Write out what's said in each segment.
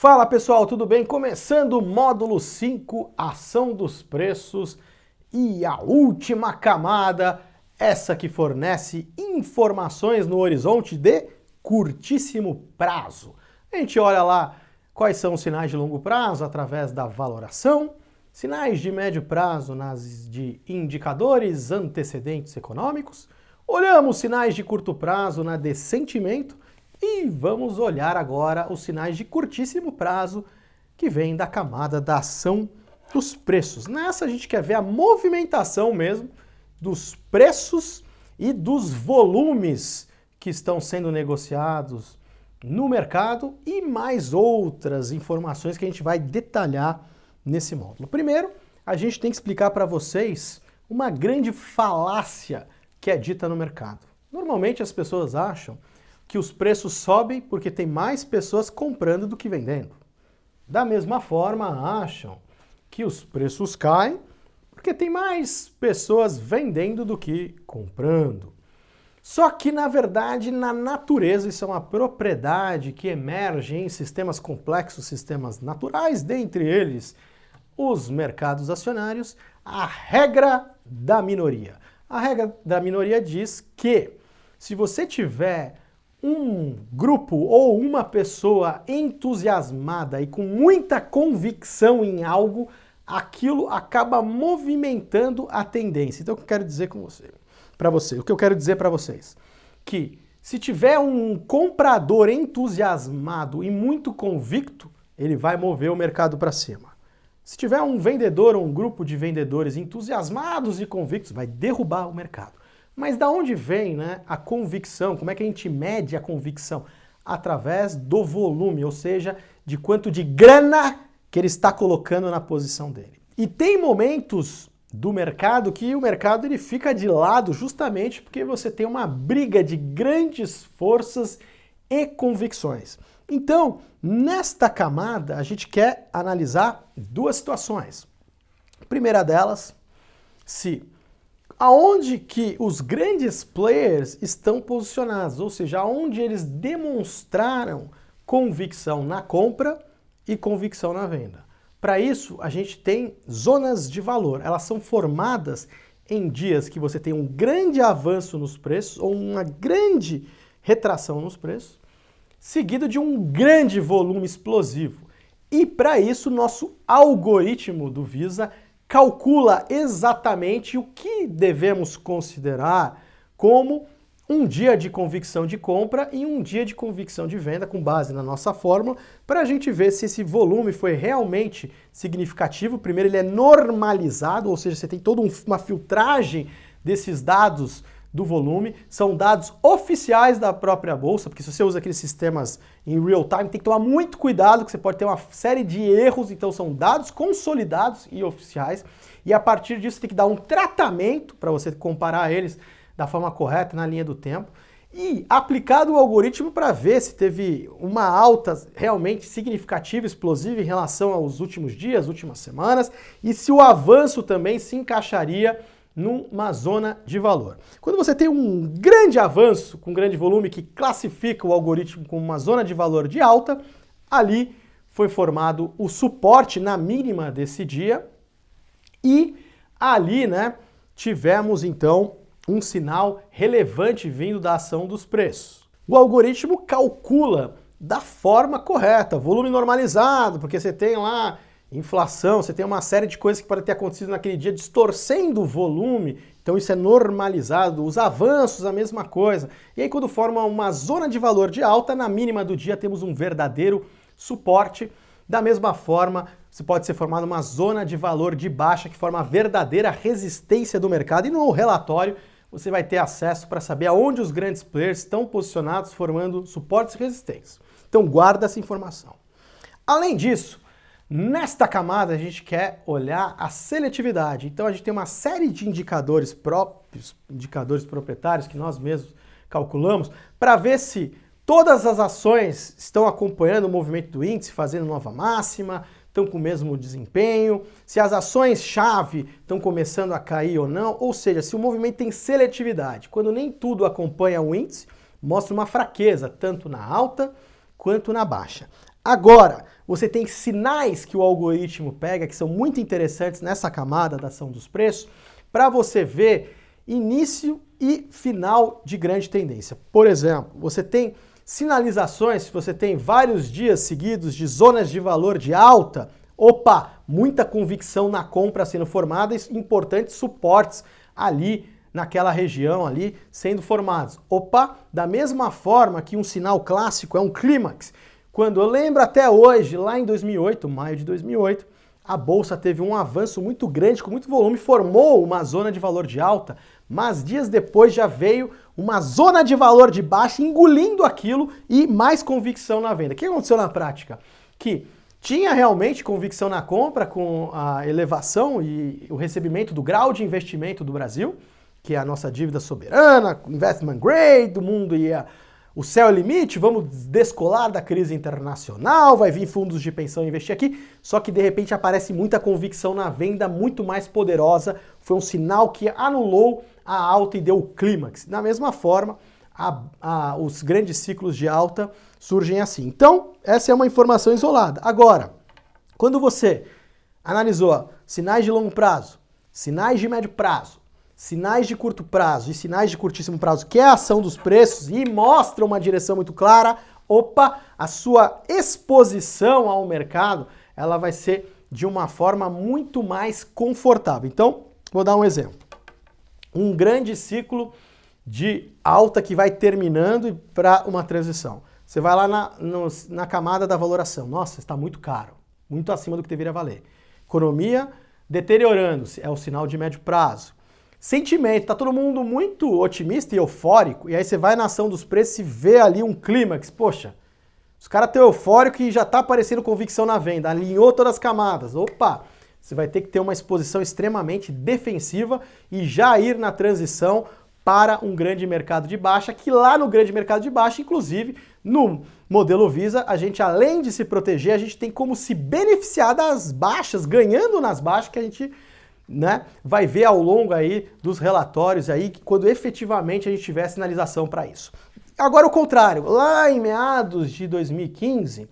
Fala pessoal, tudo bem? Começando o módulo 5, ação dos preços e a última camada, essa que fornece informações no horizonte de curtíssimo prazo. A gente olha lá quais são os sinais de longo prazo através da valoração, sinais de médio prazo de indicadores antecedentes econômicos, olhamos sinais de curto prazo na de sentimento e vamos olhar agora os sinais de curtíssimo prazo que vem da camada da ação dos preços. Nessa a gente quer ver a movimentação mesmo dos preços e dos volumes que estão sendo negociados no mercado e mais outras informações que a gente vai detalhar nesse módulo. Primeiro, a gente tem que explicar para vocês uma grande falácia que é dita no mercado. Normalmente as pessoas acham que os preços sobem porque tem mais pessoas comprando do que vendendo. Da mesma forma, acham que os preços caem porque tem mais pessoas vendendo do que comprando. Só que, na verdade, na natureza, isso é uma propriedade que emerge em sistemas complexos, sistemas naturais, dentre eles os mercados acionários, a regra da minoria. A regra da minoria diz que se você tiver um grupo ou uma pessoa entusiasmada e com muita convicção em algo, aquilo acaba movimentando a tendência. Então, o que eu quero dizer o que eu quero dizer para vocês, que se tiver um comprador entusiasmado e muito convicto, ele vai mover o mercado para cima. Se tiver um vendedor ou um grupo de vendedores entusiasmados e convictos, vai derrubar o mercado. Mas da onde vem, né, a convicção? Como é que a gente mede a convicção? Através do volume, ou seja, de quanto de grana que ele está colocando na posição dele. E tem momentos do mercado que o mercado ele fica de lado justamente porque você tem uma briga de grandes forças e convicções. Então, nesta camada, a gente quer analisar duas situações. A primeira delas, aonde que os grandes players estão posicionados, ou seja, aonde eles demonstraram convicção na compra e convicção na venda. Para isso, a gente tem zonas de valor. Elas são formadas em dias que você tem um grande avanço nos preços ou uma grande retração nos preços, seguido de um grande volume explosivo. E para isso, nosso algoritmo do Visa calcula exatamente o que devemos considerar como um dia de convicção de compra e um dia de convicção de venda com base na nossa fórmula, para a gente ver se esse volume foi realmente significativo. Primeiro, ele é normalizado, ou seja, você tem toda uma filtragem desses dados do volume, são dados oficiais da própria bolsa, porque se você usa aqueles sistemas em real time, tem que tomar muito cuidado, que você pode ter uma série de erros, então são dados consolidados e oficiais, e a partir disso tem que dar um tratamento para você comparar eles da forma correta, na linha do tempo, e aplicado o algoritmo para ver se teve uma alta realmente significativa, explosiva em relação aos últimos dias, últimas semanas, e se o avanço também se encaixaria numa zona de valor. Quando você tem um grande avanço com grande volume que classifica o algoritmo como uma zona de valor de alta, ali foi formado o suporte na mínima desse dia e ali, né, tivemos então um sinal relevante vindo da ação dos preços. O algoritmo calcula da forma correta, volume normalizado, porque você tem lá inflação, você tem uma série de coisas que podem ter acontecido naquele dia distorcendo o volume, então isso é normalizado. Os avanços, a mesma coisa. E aí quando forma uma zona de valor de alta, na mínima do dia temos um verdadeiro suporte. Da mesma forma, se pode ser formada uma zona de valor de baixa que forma a verdadeira resistência do mercado. E no relatório você vai ter acesso para saber aonde os grandes players estão posicionados formando suportes e resistências. Então guarda essa informação. Além disso, nesta camada a gente quer olhar a seletividade. Então a gente tem uma série de indicadores próprios, indicadores proprietários que nós mesmos calculamos para ver se todas as ações estão acompanhando o movimento do índice, fazendo nova máxima, estão com o mesmo desempenho, se as ações-chave estão começando a cair ou não, ou seja, se o movimento tem seletividade. Quando nem tudo acompanha o índice, mostra uma fraqueza, tanto na alta quanto na baixa. Agora, você tem sinais que o algoritmo pega, que são muito interessantes nessa camada da ação dos preços, para você ver início e final de grande tendência. Por exemplo, você tem sinalizações, se você tem vários dias seguidos de zonas de valor de alta, opa, muita convicção na compra sendo formada e importantes suportes ali naquela região ali sendo formados. Opa, da mesma forma que um sinal clássico é um clímax. Quando eu lembro até hoje, lá em 2008, maio de 2008, a bolsa teve um avanço muito grande, com muito volume, formou uma zona de valor de alta, mas dias depois já veio uma zona de valor de baixa, engolindo aquilo e mais convicção na venda. O que aconteceu na prática? Que tinha realmente convicção na compra com a elevação e o recebimento do grau de investimento do Brasil, que é a nossa dívida soberana, investment grade do mundo e o céu é o limite, vamos descolar da crise internacional, vai vir fundos de pensão investir aqui, só que de repente aparece muita convicção na venda muito mais poderosa, foi um sinal que anulou a alta e deu o clímax. Da mesma forma, os grandes ciclos de alta surgem assim. Então, essa é uma informação isolada. Agora, quando você analisou sinais de longo prazo, sinais de médio prazo, sinais de curto prazo e sinais de curtíssimo prazo, que é a ação dos preços e mostra uma direção muito clara, opa, a sua exposição ao mercado, ela vai ser de uma forma muito mais confortável. Então, vou dar um exemplo. Um grande ciclo de alta que vai terminando para uma transição. Você vai lá na camada da valoração. Nossa, está muito caro, muito acima do que deveria valer. Economia deteriorando-se, é o sinal de médio prazo. Sentimento, tá todo mundo muito otimista e eufórico, e aí você vai na ação dos preços e vê ali um clímax. Poxa, os caras estão eufóricos e já tá aparecendo convicção na venda, alinhou todas as camadas. Opa, você vai ter que ter uma exposição extremamente defensiva e já ir na transição para um grande mercado de baixa, que lá no grande mercado de baixa, inclusive no modelo Visa, a gente além de se proteger, a gente tem como se beneficiar das baixas, ganhando nas baixas que a gente vai ver ao longo aí dos relatórios aí, quando efetivamente a gente tiver sinalização para isso. Agora o contrário, lá em meados de 2015,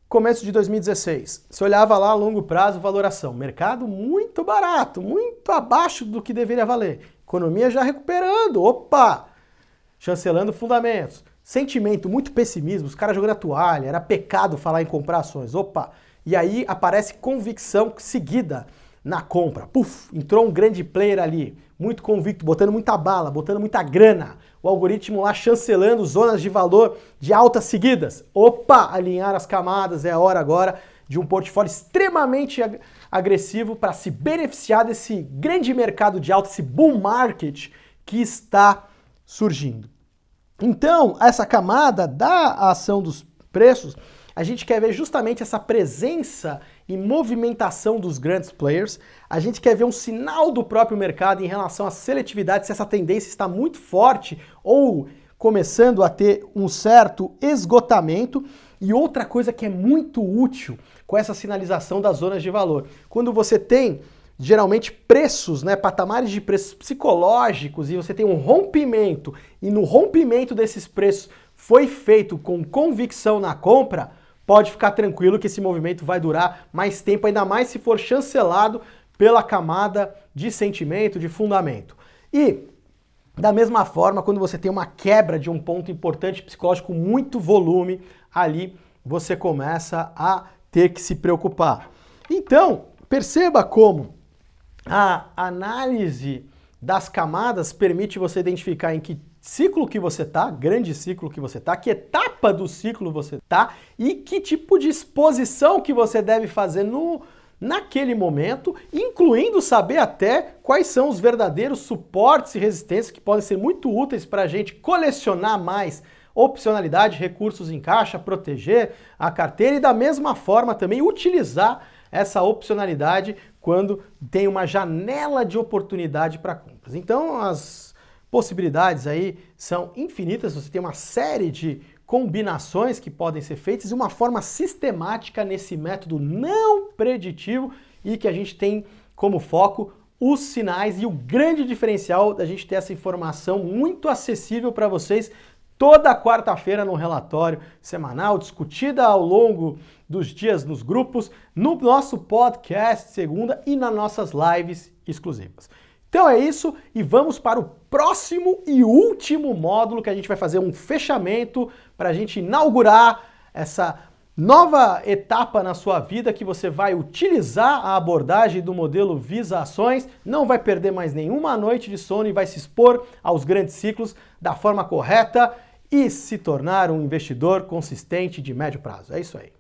começo de 2016, você olhava lá a longo prazo, valoração, mercado muito barato, muito abaixo do que deveria valer, economia já recuperando, opa, chancelando fundamentos, sentimento, muito pessimismo, os caras jogando a toalha, era pecado falar em comprar ações, opa, e aí aparece convicção seguida na compra. Puf, entrou um grande player ali, muito convicto, botando muita bala, botando muita grana. O algoritmo lá chancelando zonas de valor de altas seguidas. Opa, alinhar as camadas, é a hora agora de um portfólio extremamente agressivo para se beneficiar desse grande mercado de alta, esse bull market que está surgindo. Então, essa camada da ação dos preços, a gente quer ver justamente essa presença e movimentação dos grandes players, a gente quer ver um sinal do próprio mercado em relação à seletividade, se essa tendência está muito forte ou começando a ter um certo esgotamento. E outra coisa que é muito útil com essa sinalização das zonas de valor, quando você tem geralmente preços, patamares de preços psicológicos e você tem um rompimento e no rompimento desses preços foi feito com convicção na compra, pode ficar tranquilo que esse movimento vai durar mais tempo, ainda mais se for chancelado pela camada de sentimento, de fundamento. E, da mesma forma, quando você tem uma quebra de um ponto importante psicológico, muito volume, ali você começa a ter que se preocupar. Então, perceba como a análise das camadas permite você identificar em que ciclo que você tá, grande ciclo que você tá, que etapa do ciclo você tá e que tipo de exposição que você deve fazer naquele momento, incluindo saber até quais são os verdadeiros suportes e resistências que podem ser muito úteis para a gente colecionar mais opcionalidade, recursos em caixa, proteger a carteira e da mesma forma também utilizar essa opcionalidade quando tem uma janela de oportunidade para compras. Então as possibilidades aí são infinitas, você tem uma série de combinações que podem ser feitas de uma forma sistemática nesse método não preditivo e que a gente tem como foco os sinais e o grande diferencial da gente ter essa informação muito acessível para vocês toda quarta-feira no relatório semanal, discutida ao longo dos dias nos grupos, no nosso podcast segunda e nas nossas lives exclusivas. Então é isso e vamos para o próximo e último módulo que a gente vai fazer um fechamento para a gente inaugurar essa nova etapa na sua vida que você vai utilizar a abordagem do modelo Visa Ações, não vai perder mais nenhuma noite de sono e vai se expor aos grandes ciclos da forma correta e se tornar um investidor consistente de médio prazo. É isso aí.